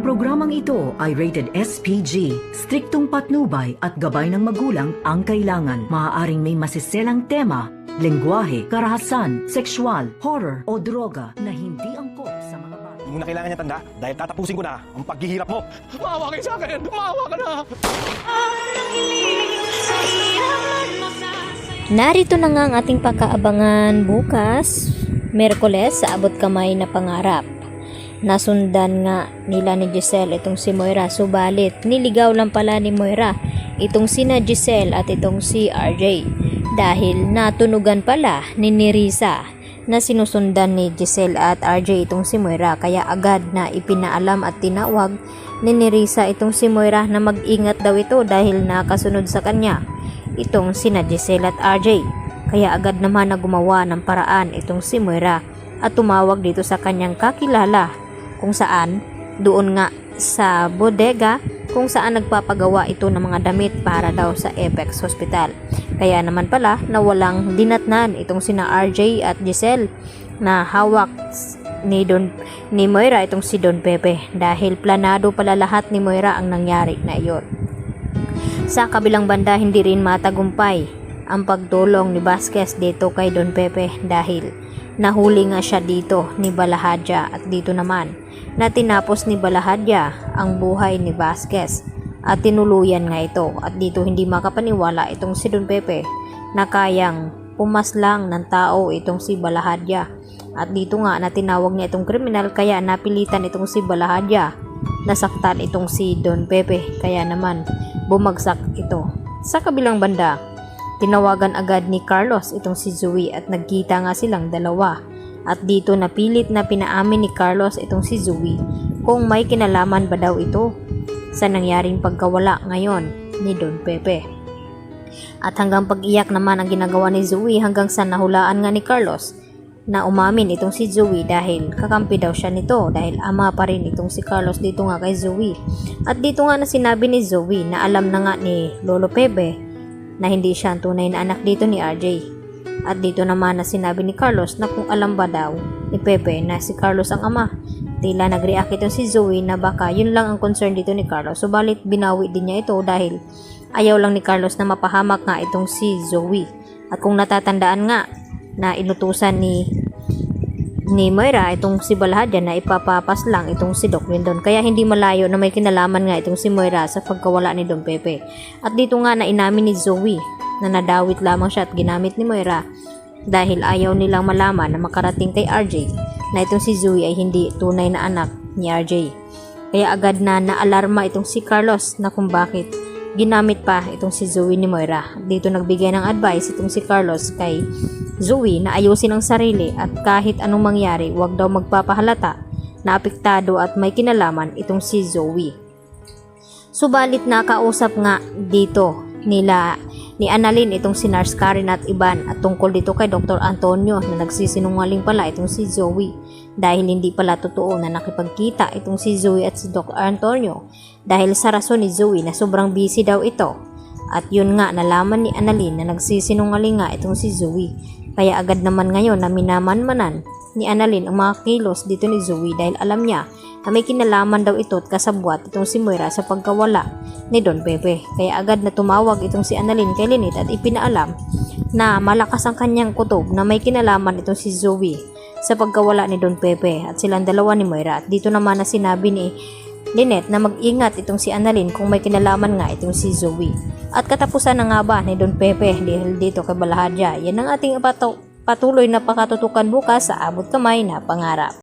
programang ito ay rated SPG. Striktong patnubay at gabay ng magulang ang kailangan. Maaaring may masiselang tema, lengguwahe, karahasan, sexual, horror o droga na hindi angkop sa mga bata. Hindi mo na kailangan niya tanda dahil tatapusin ko na ang paghihirap mo. Maawa kayo sa akin! Maawa ka na! Narito na nga ang ating pagkaabangan bukas, Miyerkules, sa abot kamay na pangarap. Nasundan nga nila ni Giselle itong si Moira, subalit niligaw lang pala ni Moira itong sina Giselle at itong si RJ dahil natunugan pala ni Nerissa na sinusundan ni Giselle at RJ itong si Moira, kaya agad na ipinaalam at tinawag ni Nerissa itong si Moira na mag-ingat daw ito dahil nakasunod sa kanya itong sina Giselle at RJ. Kaya agad naman na gumawa ng paraan itong si Moira at tumawag dito sa kanyang kakilala kung saan doon nga sa bodega kung saan nagpapagawa ito ng mga damit para daw sa Apex Hospital. Kaya naman pala na walang dinatnan itong sina RJ at Giselle na hawak ni Moira itong si Don Pepe dahil planado pala lahat ni Moira ang nangyari na iyon. Sa kabilang banda, hindi rin matagumpay ang pagtulong ni Vasquez dito kay Don Pepe dahil nahuli nga siya dito ni Balahadja at dito naman na tinapos ni Balahadja ang buhay ni Vasquez at tinuluyan nga ito at dito hindi makapaniwala itong si Don Pepe na kayang pumaslang ng tao itong si Balahadja at dito nga na tinawag niya itong kriminal kaya napilitan itong si Balahadja nasaktan itong si Don Pepe kaya naman bumagsak ito. Sa kabilang banda, tinawagan agad ni Carlos itong si Zoe at nagkita nga silang dalawa at dito napilit na pinaamin ni Carlos itong si Zoe kung may kinalaman ba daw ito sa nangyaring pagkawala ngayon ni Don Pepe. At hanggang pag-iyak naman ang ginagawa ni Zoe hanggang sa nahulaan nga ni Carlos na umamin itong si Zoe dahil kakampi daw siya nito dahil ama pa rin itong si Carlos dito nga kay Zoe. At dito nga na sinabi ni Zoe na alam na nga ni Lolo Pepe na hindi siya ang tunay na anak dito ni RJ. At dito naman na sinabi ni Carlos na kung alam ba daw ni Pepe na si Carlos ang ama. Tila nag-react itong si Zoe na baka yun lang ang concern dito ni Carlos. Subalit binawi din niya ito dahil ayaw lang ni Carlos na mapahamak nga itong si Zoe. At kung natatandaan nga na inutusan ni Moira itong si Balahadja na ipapapas lang itong si Doc Lindon. Kaya hindi malayo na may kinalaman nga itong si Moira sa pagkawala ni Don Pepe. At dito nga na inamin ni Zoe na nadawit lamang siya at ginamit ni Moira dahil ayaw nilang malaman na makarating kay RJ na itong si Zoe ay hindi tunay na anak ni RJ. Kaya agad na naalarma itong si Carlos na kung bakit ginamit pa itong si Zoe ni Moira. Dito nagbigay ng advice itong si Carlos kay Zoe na ayusin ang sarili at kahit anong mangyari huwag daw magpapahalata na apektado at may kinalaman itong si Zoe. Subalit nakausap nga dito ni Annalyn itong si Nurse Karen at Ivan at tungkol dito kay Dr. Antonio na nagsisinungaling pala itong si Zoe dahil hindi pala totoo na nakipagkita itong si Zoe at si Dr. Antonio dahil sa rason ni Zoe na sobrang busy daw ito. At yun nga nalaman ni Annalyn na nagsisinungaling nga itong si Zoe. Kaya agad naman ngayon na minamanmanan ni Annalyn ang mga kilos dito ni Zoe dahil alam niya na may kinalaman daw ito at kasabwat itong si Moira sa pagkawala ni Don Pepe. Kaya agad na tumawag itong si Annalyn kay Lynette at ipinaalam na malakas ang kanyang kutob na may kinalaman itong si Zoe sa pagkawala ni Don Pepe at silang dalawa ni Moira. At dito naman na sinabi ni Lynette na mag-ingat itong si Annalyn kung may kinalaman nga itong si Zoe. At katapusan na nga ba ni Don Pepe dahil dito kay Balahadja? Yan ang ating patuloy na pakatutukan bukas sa abot kamay na pangarap.